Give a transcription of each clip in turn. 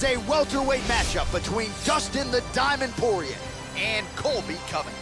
is a welterweight matchup between Dustin the Diamond Poirier and Colby Covington.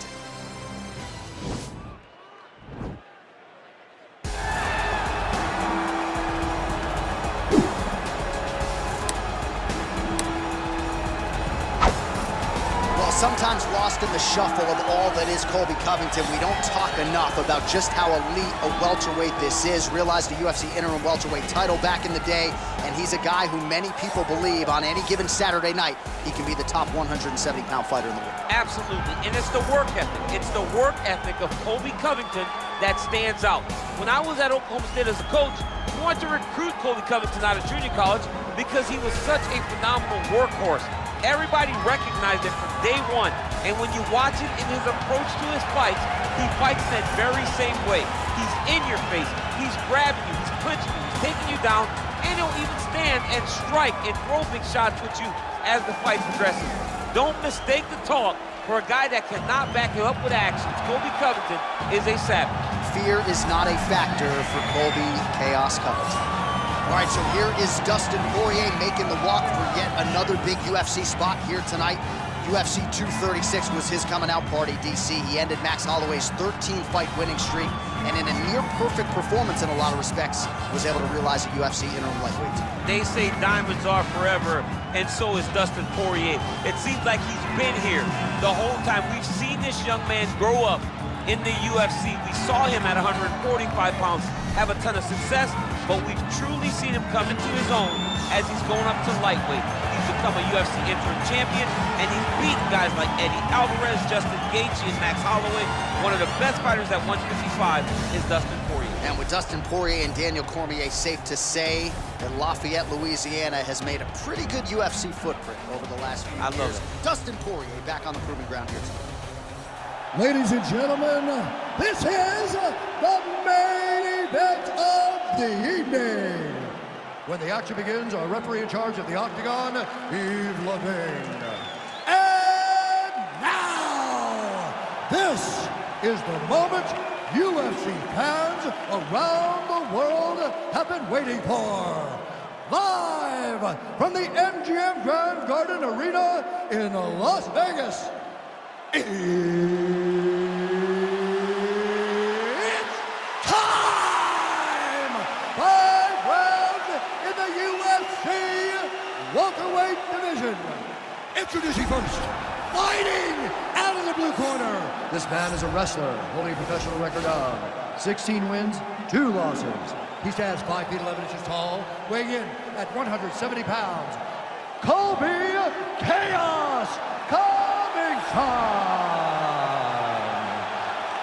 Sometimes lost in the shuffle of all that is Colby Covington, we don't talk enough about just how elite a welterweight this is. Realized the UFC interim welterweight title back in the day, and he's a guy who many people believe on any given Saturday night, he can be the top 170-pound fighter in the world. Absolutely, and it's the work ethic. It's the work ethic of Colby Covington that stands out. When I was at Oklahoma State as a coach, we wanted to recruit Colby Covington out of junior college because he was such a phenomenal workhorse. Everybody recognized it from day one, and when you watch it in his approach to his fights, he fights that very same way. He's in your face, he's grabbing you, he's punching you, he's taking you down, and he'll even stand and strike and throw big shots with you as the fight progresses. Don't mistake the talk for a guy that cannot back you up with actions. Colby Covington is a savage. Fear is not a factor for Colby Chaos Covington. All right, so here is Dustin Poirier making the walk for yet another big UFC spot here tonight. UFC 236 was his coming out party, DC. He ended Max Holloway's 13-fight winning streak, and in a near-perfect performance in a lot of respects, was able to realize a UFC interim lightweight. They say diamonds are forever, and so is Dustin Poirier. It seems like he's been here the whole time. We've seen this young man grow up in the UFC. We saw him at 145 pounds have a ton of success, but we've truly seen him come into his own as he's going up to lightweight. He's become a UFC interim champion, and he's beaten guys like Eddie Alvarez, Justin Gaethje, and Max Holloway. One of the best fighters at 155 is Dustin Poirier. And with Dustin Poirier and Daniel Cormier, safe to say that Lafayette, Louisiana has made a pretty good UFC footprint over the last few years. Love it. Dustin Poirier back on the proving ground here tonight. Ladies and gentlemen, this is the main event of the evening. When the action begins, our referee in charge of the Octagon, Yves Levine. And now, this is the moment UFC fans around the world have been waiting for. Live from the MGM Grand Garden Arena in Las Vegas. It's time! 5 rounds in the UFC welterweight division. Introducing first, fighting out of the blue corner. This man is a wrestler holding a professional record of 16 wins, 2 losses. He stands 5 feet 11 inches tall, weighing in at 170 pounds. Colby Chaos Covington!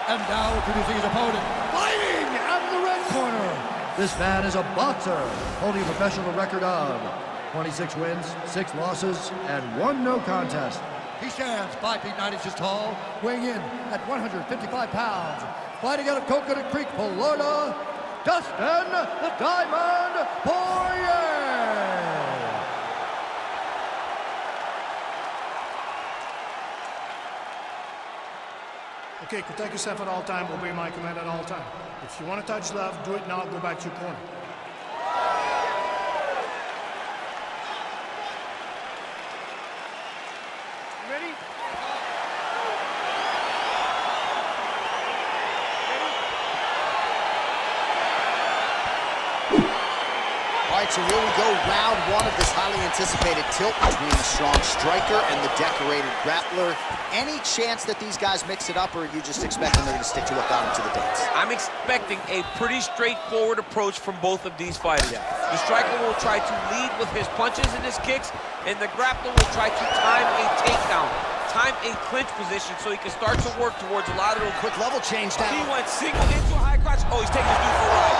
And now introducing his opponent, fighting out of the red corner. This man is a boxer, holding a professional record of 26 wins, 6 losses, and 1 no contest. He stands 5 feet 9 inches tall, weighing in at 155 pounds. Fighting out of Coconut Creek, Florida, Dustin the Diamond Poirier! Okay, protect yourself at all time, obey my command at all time. If you want to touch love, do it now, go back to your corner. Ready? All right, so here we go, round 1 of this highly anticipated tilt between the strong striker and the decorated grappler. Any chance that these guys mix it up, or are you just expecting they're going to stick to what got them to the dance? I'm expecting a pretty straightforward approach from both of these fighters. The striker will try to lead with his punches and his kicks, and the grappler will try to time a takedown, time a clinch position so he can start to work towards a lot of those. Quick level change now. He went single into a high crotch. Oh, he's taking his dude for a ride.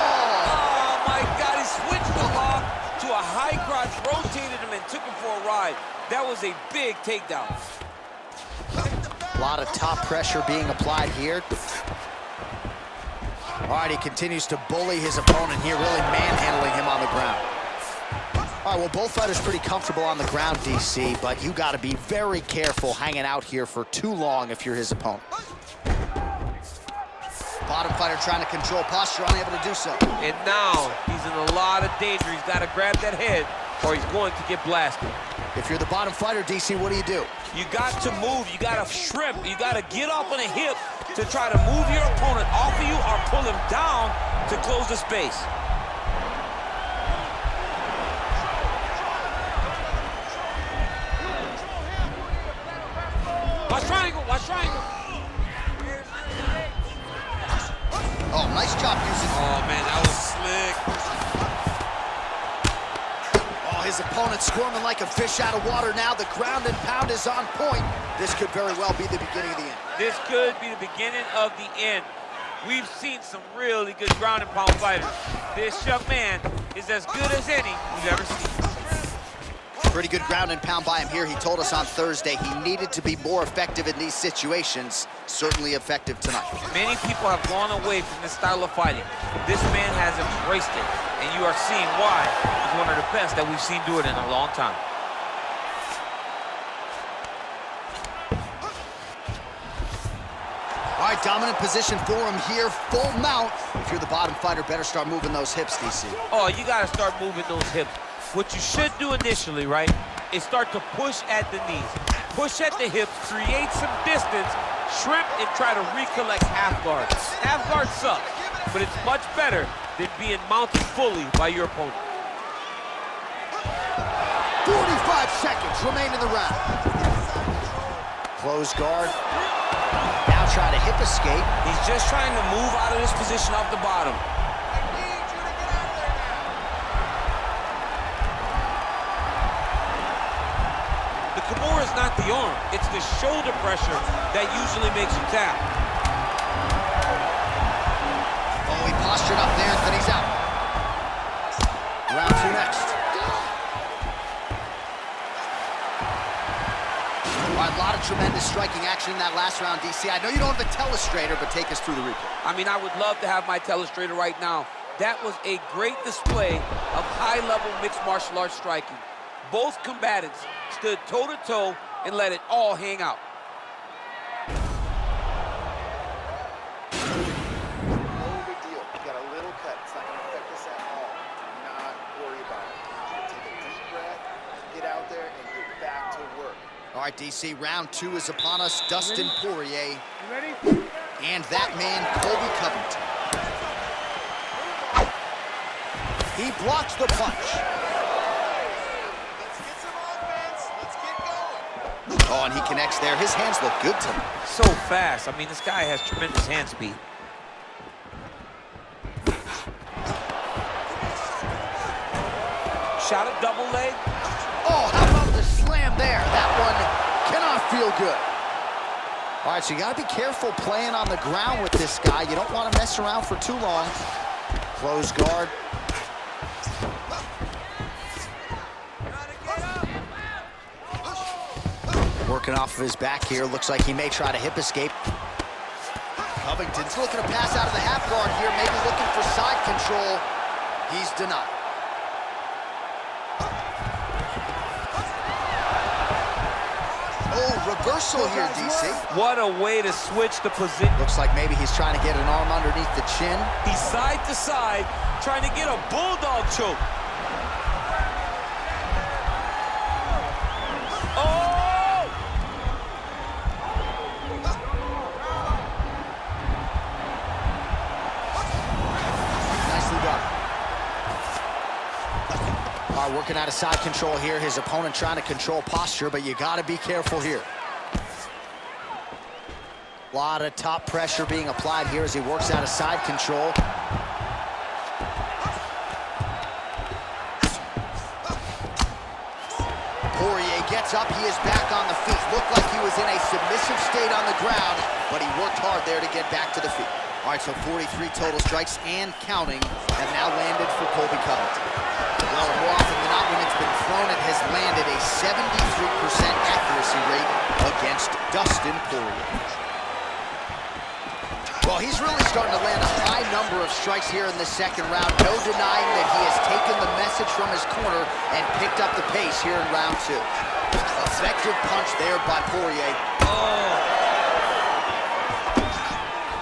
Oh my God, he switched the lock to a high crotch, rotated him and took him for a ride. That was a big takedown. A lot of top pressure being applied here. All right, he continues to bully his opponent here, really manhandling him on the ground. All right, well, both fighters pretty comfortable on the ground, DC, but you got to be very careful hanging out here for too long if you're his opponent. Bottom fighter trying to control posture, unable to do so. And now he's in a lot of danger. He's got to grab that head or he's going to get blasted. If you're the bottom fighter, DC, what do? You got to move, you got to shrimp, you got to get up on a hip to try to move your opponent off of you or pull him down to close the space. Watch triangle, watch triangle. Oh, nice job using. Oh, man, that was slick. Oh, his opponent squirming like a fish out of water now. The ground and pound is on point. This could very well be the beginning of the end. This could be the beginning of the end. We've seen some really good ground and pound fighters. This young man is as good as any we've ever seen. Pretty good ground and pound by him here. He told us on Thursday he needed to be more effective in these situations. Certainly effective tonight. Many people have gone away from this style of fighting. This man has embraced it, and you are seeing why he's one of the best that we've seen do it in a long time. All right, dominant position for him here, full mount. If you're the bottom fighter, better start moving those hips, DC. Oh, you got to start moving those hips. What you should do initially, right, is start to push at the knees. Push at the hips, create some distance, shrimp, and try to recollect half guard. Half guard sucks, but it's much better than being mounted fully by your opponent. 45 seconds remain in the round. Close guard. Now try to hip escape. He's just trying to move out of this position off the bottom. The Kimura is not the arm, it's the shoulder pressure that usually makes you tap. Oh, he postured up there, then he's out. Round two next. All right, a lot of tremendous striking action in that last round, DC. I know you don't have a telestrator, but take us through the replay. I mean, I would love to have my telestrator right now. That was a great display of high-level mixed martial arts striking. Both combatants stood toe-to-toe and let it all hang out. No big deal. You got a little cut. It's not going to affect us at all. Do not worry about it. Take a deep breath, get out there, and get back to work. All right, DC, round two is upon us. Dustin Poirier. You ready? And that man, Colby Covington. He blocks the punch. Oh, and he connects there. His hands look good tonight. So fast. I mean, this guy has tremendous hand speed. Shot a double leg. Oh, how about the slam there? That one cannot feel good. All right, so you got to be careful playing on the ground with this guy. You don't want to mess around for too long. Close guard. Working off of his back here. Looks like he may try to hip escape. Covington's looking to pass out of the half guard here, maybe looking for side control. He's denied. Oh, reversal here, DC. What a way to switch the position. Looks like maybe he's trying to get an arm underneath the chin. He's side to side, trying to get a bulldog choke. Oh! Nicely done. All right, working out of side control here. His opponent trying to control posture, but you got to be careful here. A lot of top pressure being applied here as he works out of side control. Poirier gets up, he is back on the feet. Looked like he was in a submissive state on the ground, but he worked hard there to get back to the feet. All right, so 43 total strikes and counting have now landed for Colby Covington. Well, more often than not, when it's been thrown, it has landed a 73% accuracy rate against Dustin Poirier. Well, he's really starting to land a high number of strikes here in the second round. No denying that he has taken the message from his corner and picked up the pace here in round two. Effective punch there by Poirier. Oh.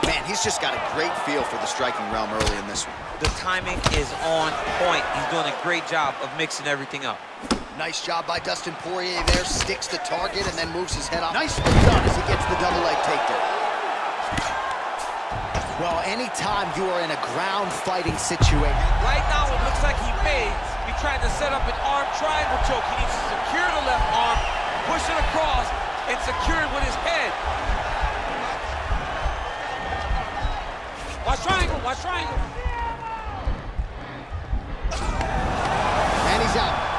Man, he's just got a great feel for the striking realm early in this one. The timing is on point. He's doing a great job of mixing everything up. Nice job by Dustin Poirier there. Sticks the target and then moves his head off. Nicely done as he gets the double leg takedown. Well, anytime you are in a ground fighting situation. Right now, it looks like he may be trying to set up an arm triangle choke. He needs to secure the left arm, push it across, and secure it with his head. Watch triangle, watch triangle. And he's out.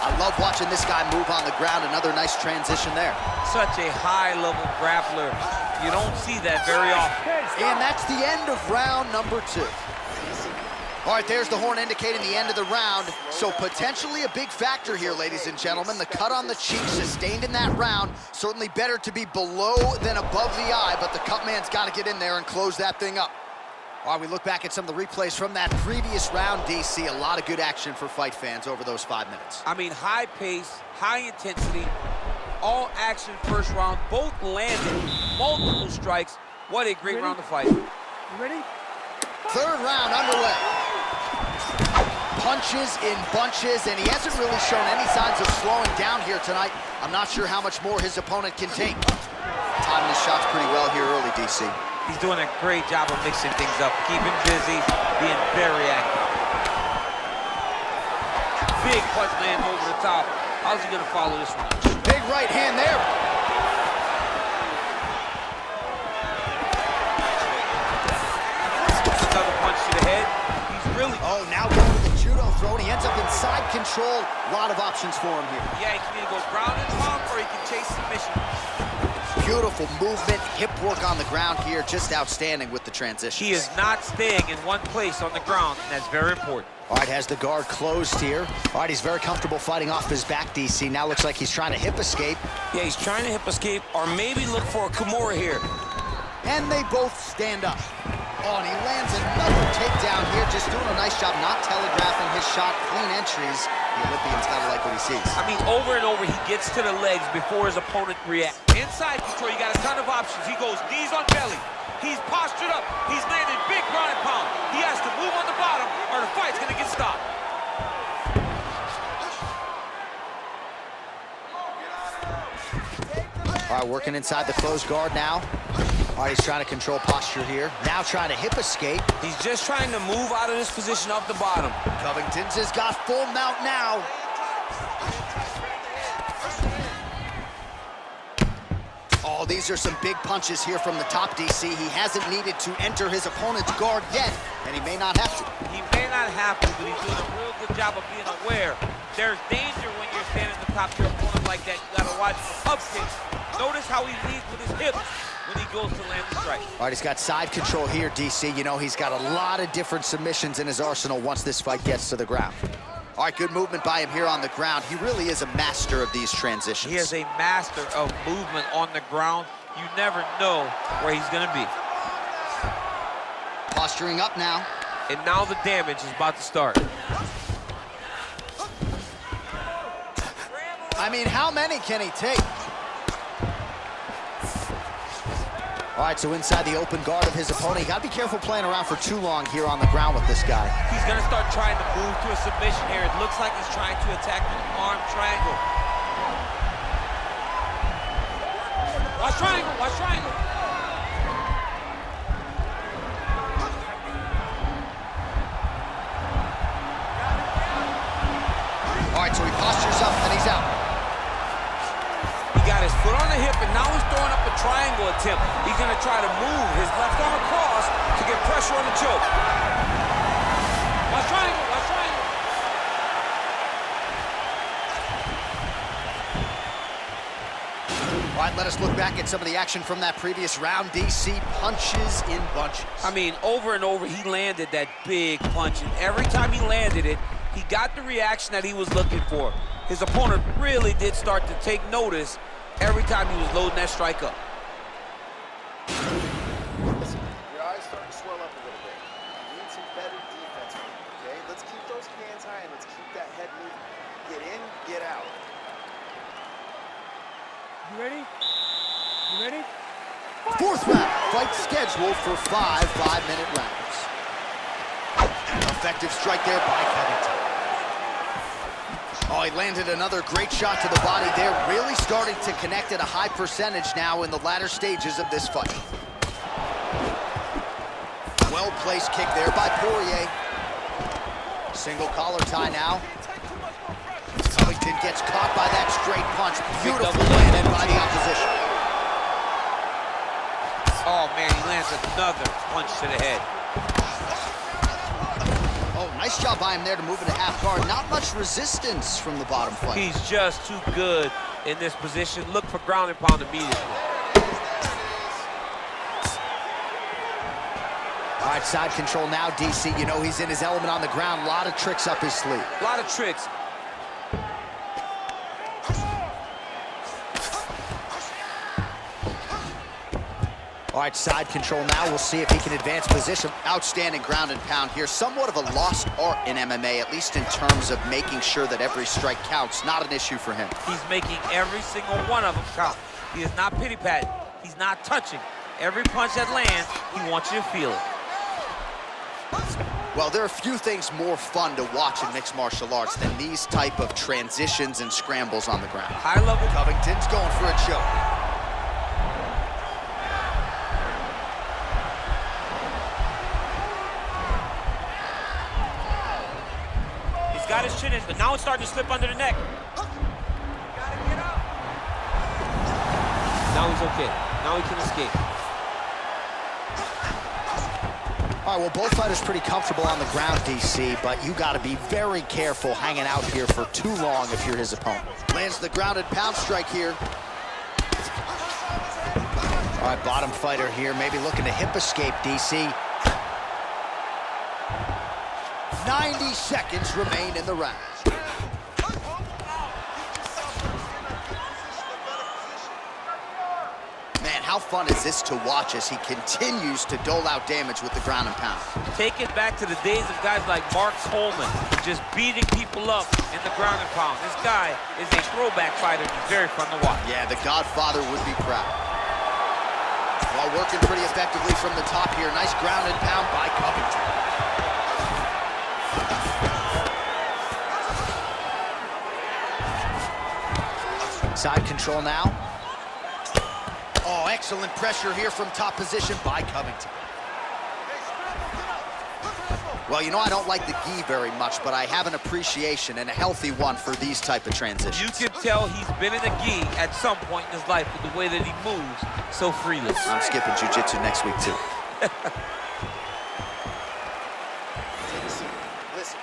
I love watching this guy move on the ground. Another nice transition there. Such a high-level grappler. You don't see that very often. And that's the end of round number 2. All right, there's the horn indicating the end of the round. So potentially a big factor here, ladies and gentlemen. The cut on the cheek sustained in that round. Certainly better to be below than above the eye, but the cut man's got to get in there and close that thing up. All right, we look back at some of the replays from that previous round, DC. A lot of good action for fight fans over those 5 minutes. I mean, high pace, high intensity, all action first round. Both landed multiple strikes. What a great round to fight. You ready? Third round underway. Punches in bunches, and he hasn't really shown any signs of slowing down here tonight. I'm not sure how much more his opponent can take. Timing his shots pretty well here early, DC. He's doing a great job of mixing things up, keeping busy, being very active. Big punch lands over the top. How's he gonna follow this one? Big right hand there. Another punch to the head. He's really... Oh, now going to the judo throw, and he ends up in side control. A lot of options for him here. Yeah, he can either go ground and pound, or he can chase submission. Beautiful movement, hip work on the ground here, just outstanding with the transition. He is not staying in one place on the ground, and that's very important. All right, has the guard closed here. All right, he's very comfortable fighting off his back, DC. Now looks like he's trying to hip escape. Yeah, he's trying to hip escape, or maybe look for a Kimura here. And they both stand up. Oh, and he lands another takedown here, just doing a nice job not telegraphing his shot. Clean entries. The Olympian's gotta like what he sees. I mean, over and over, he gets to the legs before his opponent reacts. Inside control, you got a ton of options. He goes knees on belly. He's postured up. He's landed big ground and pound. He has to move on the bottom, or the fight's gonna get stopped. All right, working inside the closed guard now. All right, he's trying to control posture here. Now trying to hip escape. He's just trying to move out of this position off the bottom. Covington's has got full mount now. Oh, these are some big punches here from the top, DC. He hasn't needed to enter his opponent's guard yet, and he may not have to. He may not have to, but he's doing a real good job of being aware. There's danger when you're standing at the top of your opponent like that. You gotta watch the up kicks. Notice how he leads with his hips when he goes to land the strike. All right, he's got side control here, DC. You know, he's got a lot of different submissions in his arsenal once this fight gets to the ground. All right, good movement by him here on the ground. He really is a master of these transitions. He is a master of movement on the ground. You never know where he's gonna be. Posturing up now. And now the damage is about to start. I mean, how many can he take? All right, so inside the open guard of his opponent. You gotta be careful playing around for too long here on the ground with this guy. He's gonna start trying to move to a submission here. It looks like he's trying to attack an arm triangle. Watch triangle, watch triangle. All right, so he postures up and he's out. He got his foot on the hip, and now he's throwing up a triangle attempt. He's gonna try to move his left arm across to get pressure on the choke. Watch triangle, watch triangle. All right, let us look back at some of the action from that previous round. DC punches in bunches. I mean, over and over, he landed that big punch, and every time he landed it, he got the reaction that he was looking for. His opponent really did start to take notice every time he was loading that strike up. Your eyes starting to swell up a little bit. You need some better defense, okay? Let's keep those hands high and let's keep that head moving. Get in, get out. You ready? You ready? Fourth round, fight scheduled for 5 5-minute rounds. Effective strike there by Covington. Oh, he landed another great shot to the body there. Really starting to connect at a high percentage now in the latter stages of this fight. Well-placed kick there by Poirier. Single collar tie now. Covington gets caught by that straight punch. Beautiful landed by the opposition. Oh, man, he lands another punch to the head. Oh, nice job by him there to move into half guard. Not much resistance from the bottom fight. He's just too good in this position. Look for ground and pound immediately. All right, side control now, DC. You know he's in his element on the ground. A lot of tricks up his sleeve. A lot of tricks. All right, side control now. We'll see if he can advance position. Outstanding ground and pound here. Somewhat of a lost art in MMA, at least in terms of making sure that every strike counts. Not an issue for him. He's making every single one of them count. He is not pity-patting. He's not touching. Every punch that lands, he wants you to feel it. Well, there are few things more fun to watch in mixed martial arts than these type of transitions and scrambles on the ground. High level. Covington's going for a choke. He's got his chin in, but now it's starting to slip under the neck. Now he's okay. Now he can escape. All right, well, both fighters pretty comfortable on the ground, DC, but you got to be very careful hanging out here for too long if you're his opponent. Lands the grounded pound strike here. All right, bottom fighter here, maybe looking to hip escape, DC. 90 seconds remain in the round. Man, how fun is this to watch as he continues to dole out damage with the ground and pound? Take it back to the days of guys like Mark Coleman, just beating people up in the ground and pound. This guy is a throwback fighter. He's very fun to watch. Yeah, the Godfather would be proud. While working pretty effectively from the top here. Nice ground and pound by Covington. Side control now. Oh, excellent pressure here from top position by Covington. Well, you know I don't like the gi very much, but I have an appreciation and a healthy one for these type of transitions. You can tell he's been in a gi at some point in his life with the way that he moves so freely. I'm skipping jiu-jitsu next week, too. Take a seat. Listen,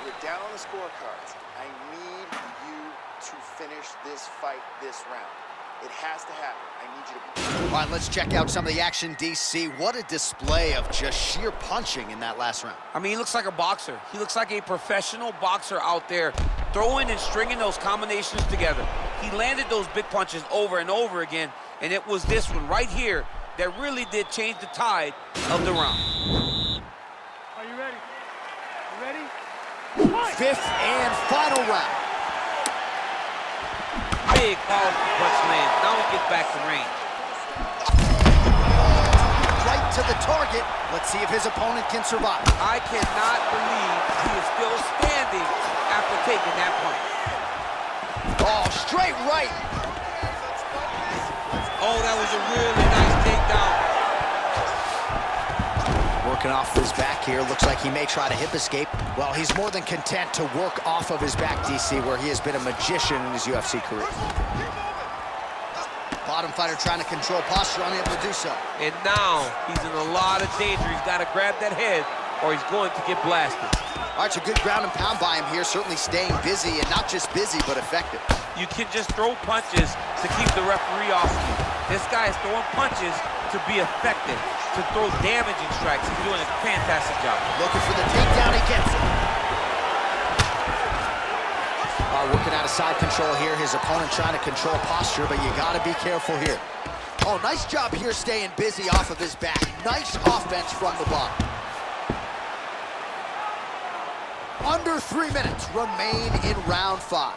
we're down on the scorecards. I need you to finish this fight this round. It has to happen. I need you to... All right, let's check out some of the action, DC. What a display of just sheer punching in that last round. I mean, he looks like a boxer. He looks like a professional boxer out there, throwing and stringing those combinations together. He landed those big punches over and over again, and it was this one right here that really did change the tide of the round. Are you ready? You ready? Fifth and final round. Big, powerful punch lands. Now we get back to range. Right to the target. Let's see if his opponent can survive. I cannot believe he is still standing after taking that punch. Oh, straight right. Oh, that was a really nice takedown. Working off his back here. Looks like he may try to hip escape. Well, he's more than content to work off of his back, DC, where he has been a magician in his UFC career. Bottom fighter trying to control posture, unable to do so. And now he's in a lot of danger. He's got to grab that head or he's going to get blasted. All right, so good ground and pound by him here, certainly staying busy, and not just busy, but effective. You can just throw punches to keep the referee off of you. This guy is throwing punches to be effective, to throw damaging strikes. He's doing a fantastic job. Looking for the takedown, he gets it. All right, working out of side control here. His opponent trying to control posture, but you gotta be careful here. Oh, nice job here staying busy off of his back. Nice offense from the bottom. Under 3 minutes remain in round 5.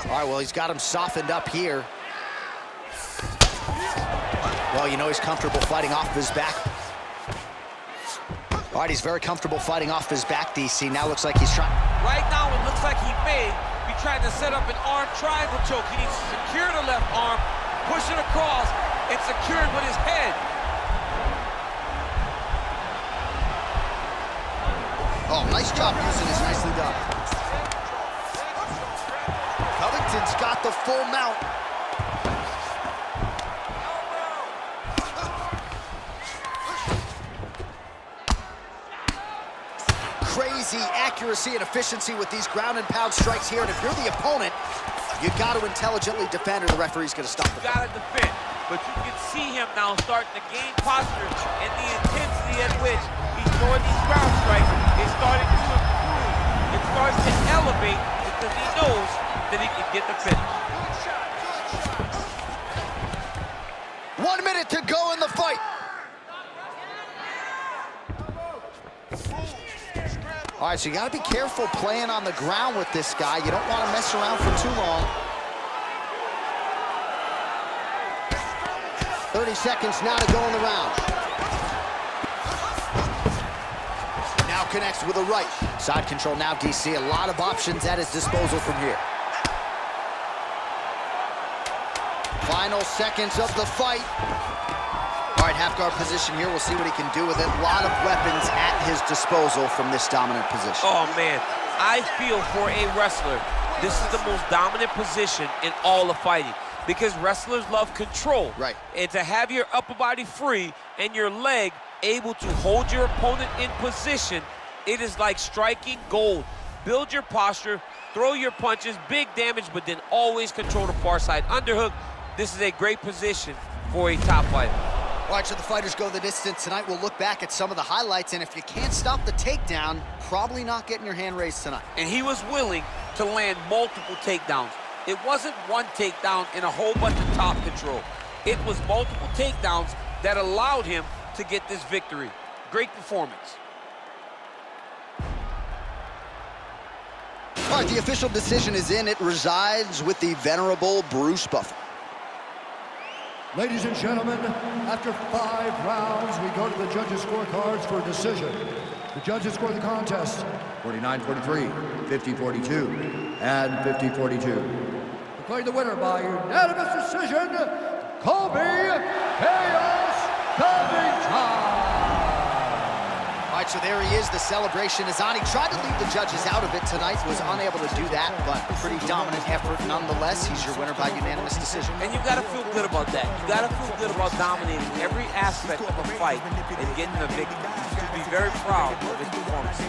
All right, well, he's got him softened up here. Well, you know he's comfortable fighting off of his back. All right, he's very comfortable fighting off his back, DC. Now looks like he's trying. Right now, it looks like he may be trying to set up an arm triangle choke. He needs to secure the left arm, push it across, and secure it with his head. Oh, nice job using this. Nicely done. Covington's got the full mount. Crazy accuracy and efficiency with these ground and pound strikes here. And if you're the opponent, you got to intelligently defend or the referee's going to stop the fight. Got to defend. But you can see him now starting to gain posture, and the intensity at which he's throwing these ground strikes is starting to improve. It starts to elevate because he knows that he can get the finish. 1 minute to go in the fight. All right, so you got to be careful playing on the ground with this guy. You don't want to mess around for too long. 30 seconds now to go in the round. Now connects with a right. Side control now, DC. A lot of options at his disposal from here. Final seconds of the fight. All right, half guard position here. We'll see what he can do with it. A lot of weapons at his disposal from this dominant position. Oh, man. I feel for a wrestler, this is the most dominant position in all of fighting because wrestlers love control. Right. And to have your upper body free and your leg able to hold your opponent in position, it is like striking gold. Build your posture, throw your punches, big damage, but then always control the far side underhook. This is a great position for a top fighter. All right, so the fighters go the distance tonight. We'll look back at some of the highlights, and if you can't stop the takedown, probably not getting your hand raised tonight. And he was willing to land multiple takedowns. It wasn't one takedown and a whole bunch of top control. It was multiple takedowns that allowed him to get this victory. Great performance. All right, the official decision is in. It resides with the venerable Bruce Buffer. Ladies and gentlemen, after 5 rounds, we go to the judges' scorecards for a decision. The judges score the contest 49-43, 50-42, and 50-42. Declaring the winner by unanimous decision, Colby Covington. All right, so there he is, the celebration is on. He tried to leave the judges out of it tonight, was unable to do that, but pretty dominant effort nonetheless. He's your winner by unanimous decision. And you gotta feel good about that. You gotta feel good about dominating every aspect of a fight and getting the victory. You should be very proud of his performance.